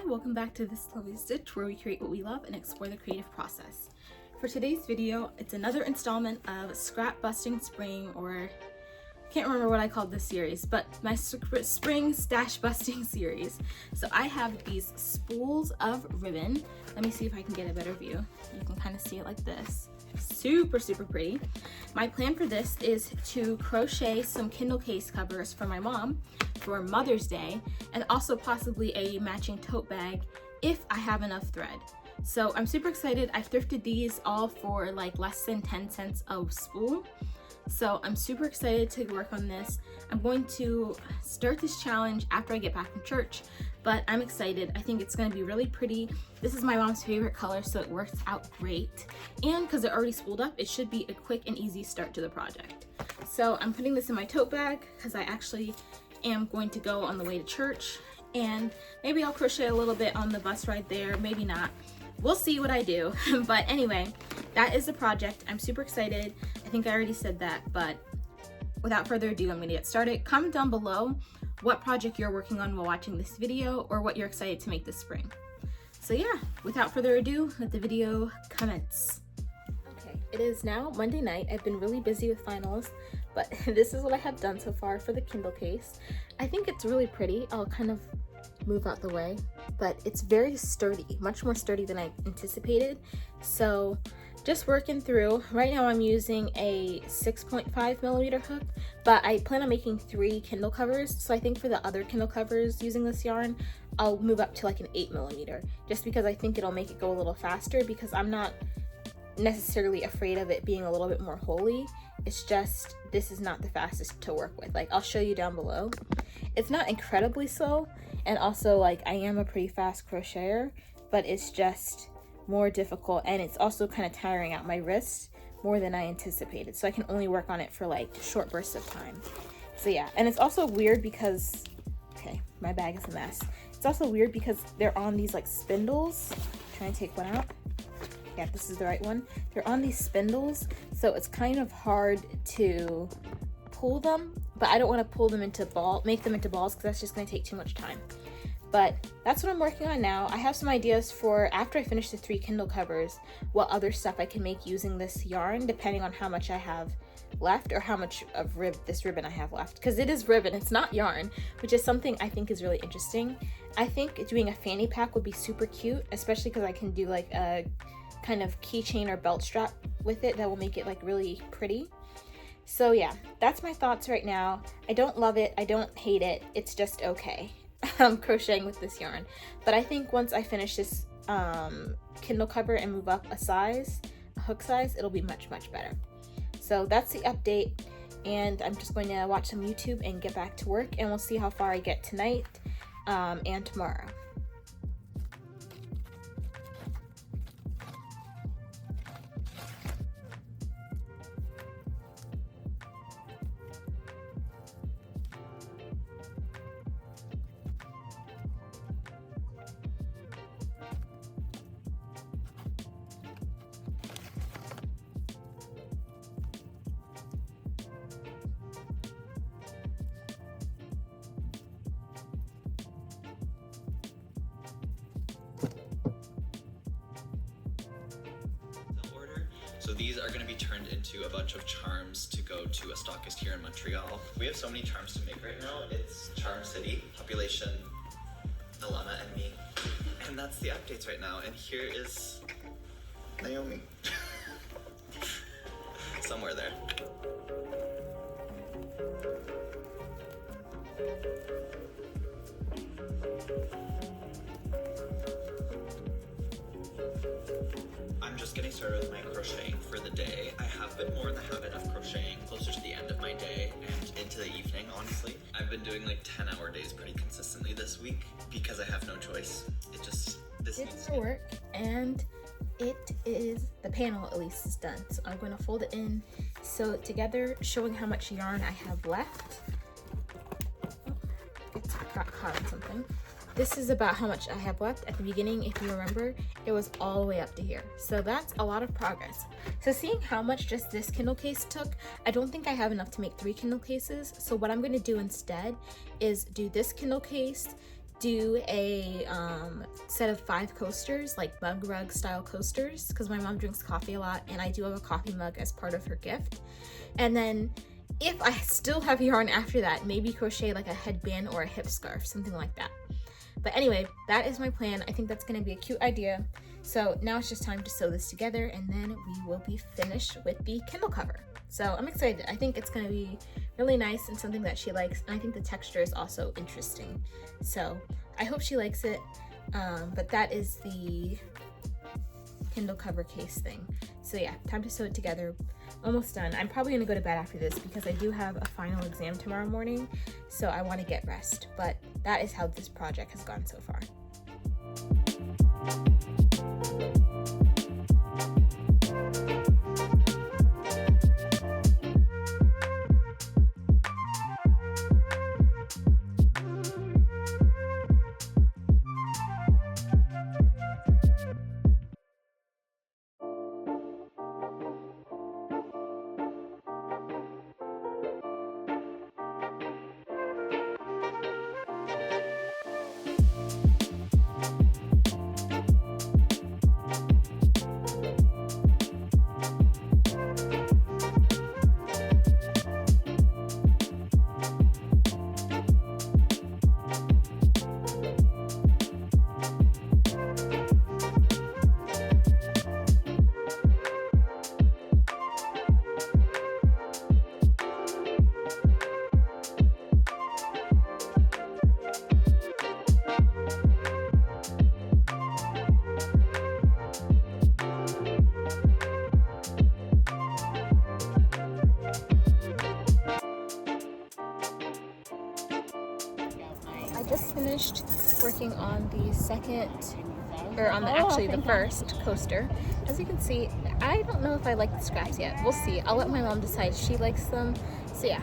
welcome back to Thislovelystitch, where we create what we love and explore the creative process. For today's video, it's another installment of Scrap Busting Spring, or I can't remember what I called this series, but my spring stash busting series. So I have these spools of ribbon. Let me see if I can get a better view. You can kind of see it like this. Super pretty. My plan for this is to crochet some Kindle case covers for my mom for Mother's Day, and also possibly a matching tote bag if I have enough thread. So I'm super excited. I've thrifted these all for like less than 10 cents a spool. So I'm super excited to work on this. I'm going to start this challenge after I get back from church, but I'm excited. I think it's going to be really pretty. This is my mom's favorite color, so it works out great. And because they're already spooled up, it should be a quick and easy start to the project. So I'm putting this in my tote bag because I actually am going to go on the way to church, and maybe I'll crochet a little bit on the bus ride there, maybe not. We'll see what I do. But anyway, that is the project. I'm super excited. I think I already said that, but without further ado, I'm going to get started. Comment down below what project you're working on while watching this video, or what you're excited to make this spring. So yeah, without further ado, let the video commence. Okay, it is now Monday night. I've been really busy with finals, but this is what I have done so far for the Kindle case. I think it's really pretty. I'll kind of move out the way, but it's very sturdy, much more sturdy than I anticipated. So just working through. Right now I'm using a 6.5 millimeter hook, but I plan on making 3 Kindle covers. So I think for the other Kindle covers using this yarn, I'll move up to like an 8 millimeter, just because I think it'll make it go a little faster, because I'm not necessarily afraid of it being a little bit more holy. It's just, this is not the fastest to work with. Like, I'll show you down below. It's not incredibly slow, and also like I am a pretty fast crocheter, but it's just more difficult, and it's also kind of tiring out my wrist more than I anticipated. So I can only work on it for like short bursts of time. So yeah, and it's also weird because, okay, my bag is a mess. It's also weird because they're on these like spindles. Trying to take one out. Yeah, this is the right one. They're on these spindles, so it's kind of hard to pull them, but I don't want to pull them into make them into balls, because that's just going to take too much time. But that's what I'm working on now. I have some ideas for, after I finish the 3 Kindle covers, what other stuff I can make using this yarn, depending on how much I have left, or how much of this ribbon I have left, because it is ribbon, it's not yarn, which is something I think is really interesting. I think doing a fanny pack would be super cute, especially because I can do like a kind of keychain or belt strap with it that will make it like really pretty. So yeah, that's my thoughts right now. I don't love it, I don't hate it, it's just okay. I'm crocheting with this yarn, but I think once I finish this Kindle cover and move up a hook size, it'll be much better. So that's the update, and I'm just going to watch some YouTube and get back to work, and we'll see how far I get tonight and tomorrow. So these are going to be turned into a bunch of charms to go to a stockist here in Montreal. We have so many charms to make right now. It's Charm City, population, Alana, and me. And that's the updates right now. And here is Naomi. Somewhere there. I'm just getting started with my crocheting for the day. I have been more in the habit of crocheting closer to the end of my day and into the evening, honestly. I've been doing like 10-hour days pretty consistently this week because I have no choice. This needs to work, and it is, the panel at least is done. So I'm going to fold it in, sew it together, showing how much yarn I have left. Oh, it got caught on something. This is about how much I have left. At the beginning, if you remember, it was all the way up to here. So that's a lot of progress. So seeing how much just this Kindle case took, I don't think I have enough to make 3 Kindle cases. So what I'm going to do instead is do this Kindle case, do a set of 5 coasters, like mug rug style coasters, because my mom drinks coffee a lot and I do have a coffee mug as part of her gift. And then if I still have yarn after that, maybe crochet like a headband or a hip scarf, something like that. But anyway, that is my plan. I think that's gonna be a cute idea. So now it's just time to sew this together and then we will be finished with the Kindle cover. So I'm excited. I think it's gonna be really nice and something that she likes. And I think the texture is also interesting. So I hope she likes it. But that is the Kindle cover case thing. So yeah, time to sew it together. Almost done. I'm probably gonna go to bed after this because I do have a final exam tomorrow morning, so I want to get rest. But that is how this project has gone so far. I just finished working on the second, or on the first coaster. As you can see, I don't know if I like the scraps yet. We'll see. I'll let my mom decide if she likes them. So yeah,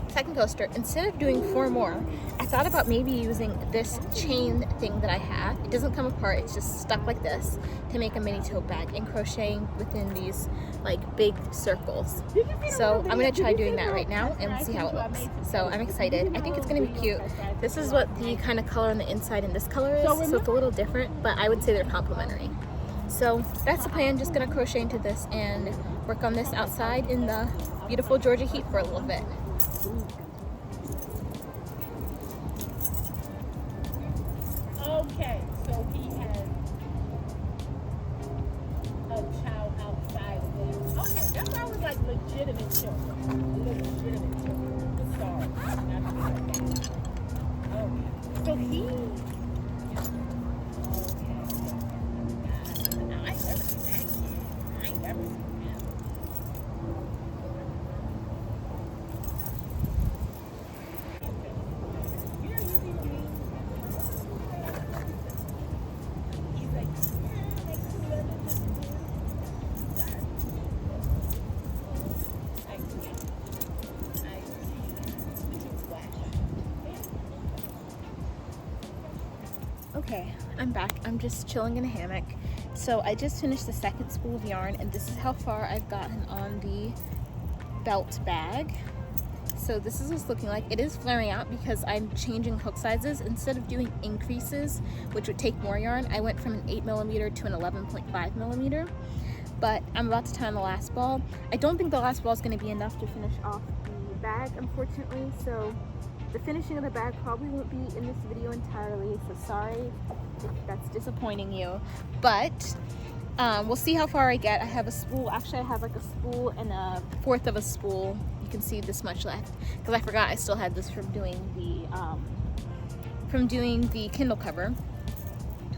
second coaster. Instead of doing 4 more, I thought about maybe using this chain thing that I have. It doesn't come apart, it's just stuck like this, to make a mini tote bag and crocheting within these like big circles. So I'm gonna try doing that right now and see how it looks. So I'm excited. I think it's gonna be cute. This is what the kind of color on the inside and this color is, so it's a little different, but I would say they're complementary. So that's the plan, just gonna crochet into this and work on this outside in the beautiful Georgia heat for a little bit. Okay, so he has a child outside of them. Okay, that sounds like legitimate children. Legitimate children. Sorry. Okay. So he. Okay. Now, I ain't never seen that kid. I ain't never seen him. Okay, I'm back. I'm just chilling in a hammock. So I just finished the second spool of yarn and this is how far I've gotten on the belt bag. So this is what it's looking like. It is flaring out because I'm changing hook sizes. Instead of doing increases, which would take more yarn, I went from an 8mm to an 11.5mm. But I'm about to tie on the last ball. I don't think the last ball is going to be enough to finish off the bag, unfortunately. So the finishing of the bag probably won't be in this video entirely, so sorry if that's disappointing you. But we'll see how far I get. I have a spool. Actually, I have like a spool and a 1/4 of a spool. You can see this much left because I forgot I still had this from doing the Kindle cover.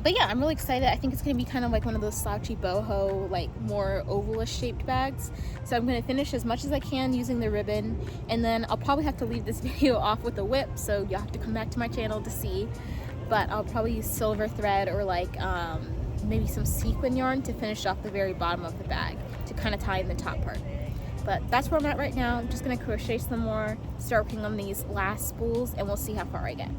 But yeah, I'm really excited. I think it's gonna be kind of like one of those slouchy boho, like more ovalish shaped bags. So I'm gonna finish as much as I can using the ribbon, and then I'll probably have to leave this video off with a whip, so you'll have to come back to my channel to see. But I'll probably use silver thread or like maybe some sequin yarn to finish off the very bottom of the bag to kind of tie in the top part. But that's where I'm at right now. I'm just gonna crochet some more, start working on these last spools, and we'll see how far I get.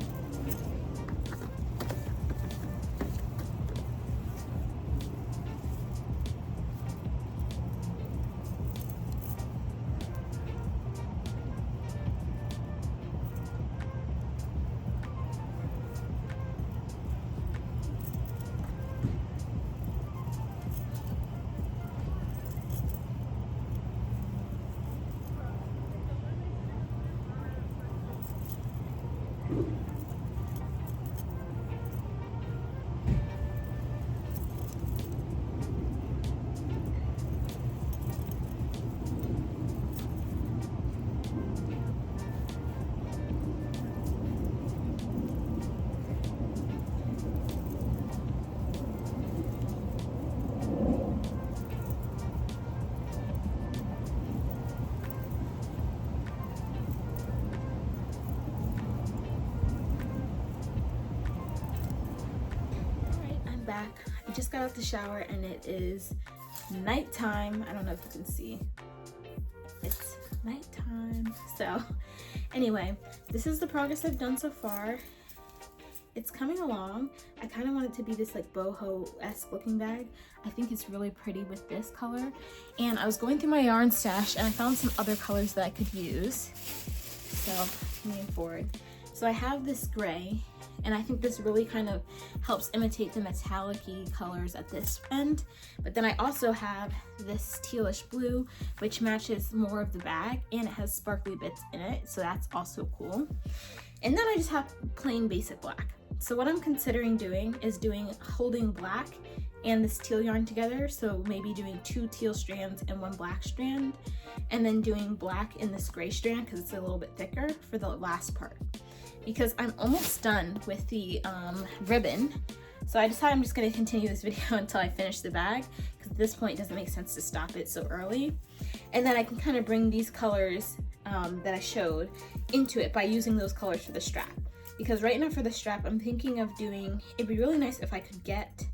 back. I just got out the shower and it is nighttime. I don't know if you can see. It's nighttime. So anyway, this is the progress I've done so far. It's coming along. I kind of want it to be this like boho-esque looking bag. I think it's really pretty with this color. And I was going through my yarn stash and I found some other colors that I could use. So moving forward. So I have this gray, and I think this really kind of helps imitate the metallic-y colors at this end. But then I also have this tealish blue, which matches more of the bag, and it has sparkly bits in it, so that's also cool. And then I just have plain basic black. So what I'm considering doing is holding black and this teal yarn together, so maybe doing 2 teal strands and 1 black strand, and then doing black in this gray strand because it's a little bit thicker for the last part. Because I'm almost done with the ribbon, so I decided I'm just going to continue this video until I finish the bag, because at this point it doesn't make sense to stop it so early. And then I can kind of bring these colors that I showed into it by using those colors for the strap. Because right now for the strap, I'm thinking of doing, it'd be really nice if I could get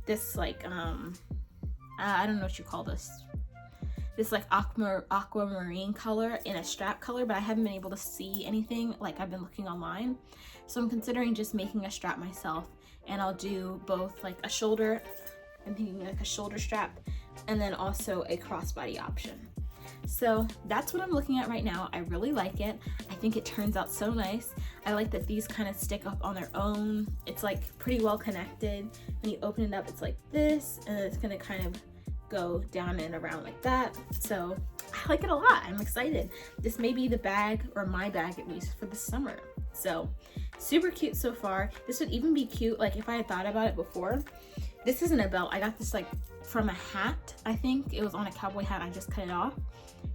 this like, I don't know what you call this like aquamarine color in a strap color, but I haven't been able to see anything. Like, I've been looking online, so I'm considering just making a strap myself, and I'll do both like a shoulder, I'm thinking like a shoulder strap, and then also a crossbody option. So that's what I'm looking at right now. I really like it. I think it turns out so nice. I like that these kind of stick up on their own. It's like pretty well connected. When you open it up, it's like this, and it's gonna kind of go down and around like that. So I like it a lot. I'm excited. This may be the bag, or my bag at least, for the summer. So super cute so far. This would even be cute like if I had thought about it before. This isn't a belt. I got this like from a hat. I think it was on a cowboy hat. I just cut it off.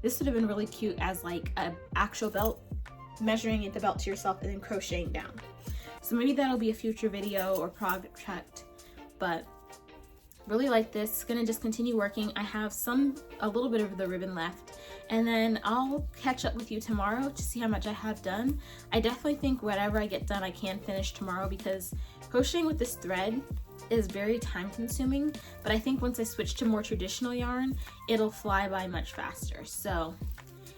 This would have been really cute as like an actual belt, measuring the belt to yourself and then crocheting down. So maybe that'll be a future video or project, but really like this. It's gonna just continue working. I have a little bit of the ribbon left, and then I'll catch up with you tomorrow to see how much I have done. I definitely think whatever I get done I can finish tomorrow, because crocheting with this thread is very time consuming, but I think once I switch to more traditional yarn, it'll fly by much faster. So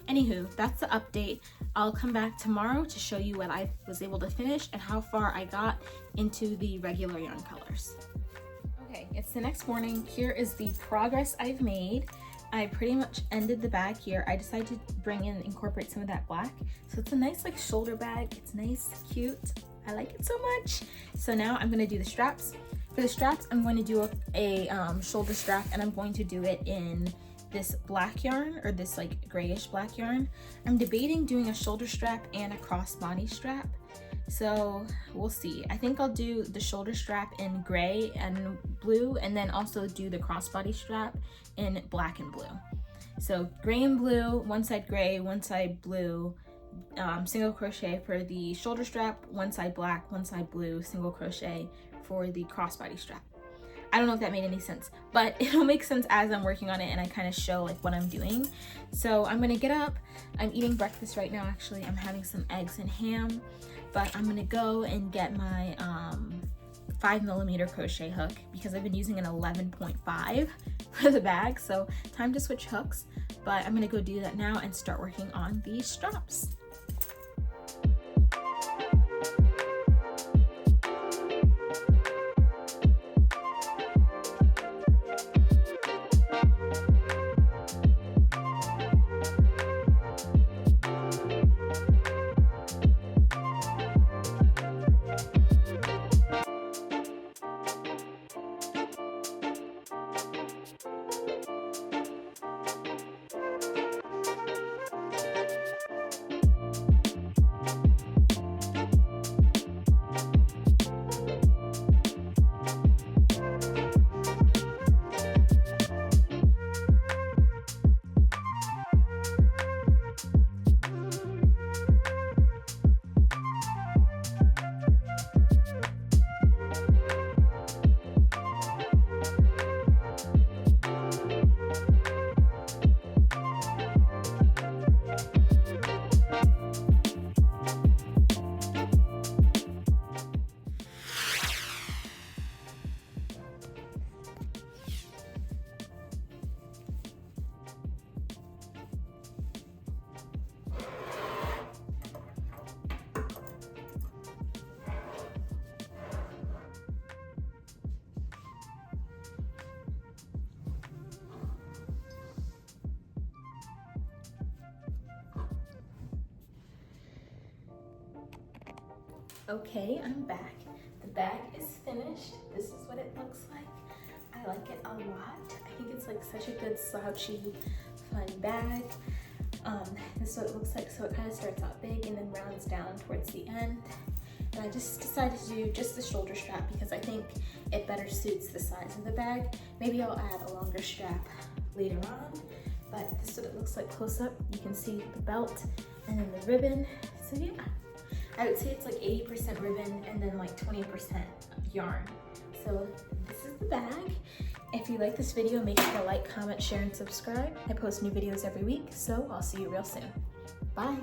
anywho, that's the update. I'll come back tomorrow to show you what I was able to finish and how far I got into the regular yarn colors. Okay, it's the next morning. Here is the progress I've made. I pretty much ended the bag here. I decided to incorporate some of that black. So it's a nice like shoulder bag. It's nice, cute. I like it so much. So now I'm gonna do the straps. For the straps, I'm going to do a shoulder strap, and I'm going to do it in this black yarn, or this like grayish black yarn. I'm debating doing a shoulder strap and a crossbody strap. So we'll see. I think I'll do the shoulder strap in gray and blue, and then also do the crossbody strap in black and blue. So gray and blue, one side gray, one side blue, single crochet for the shoulder strap, one side black, one side blue, single crochet for the crossbody strap. I don't know if that made any sense, but it'll make sense as I'm working on it and I kind of show like what I'm doing. So I'm gonna get up. I'm eating breakfast right now, actually. I'm having some eggs and ham, but I'm gonna go and get my 5mm crochet hook, because I've been using an 11.5 for the bag. So time to switch hooks, but I'm gonna go do that now and start working on these straps. Okay, I'm back. The bag is finished. This is what it looks like. I like it a lot. I think it's like such a good slouchy, fun bag. This is what it looks like. So it kind of starts out big and then rounds down towards the end. And I just decided to do just the shoulder strap because I think it better suits the size of the bag. Maybe I'll add a longer strap later on, but this is what it looks like close up. You can see the belt and then the ribbon. So yeah, I would say it's like 80% ribbon and then like 20% yarn. So this is the bag. If you like this video, make sure to like, comment, share, and subscribe. I post new videos every week, so I'll see you real soon. Bye.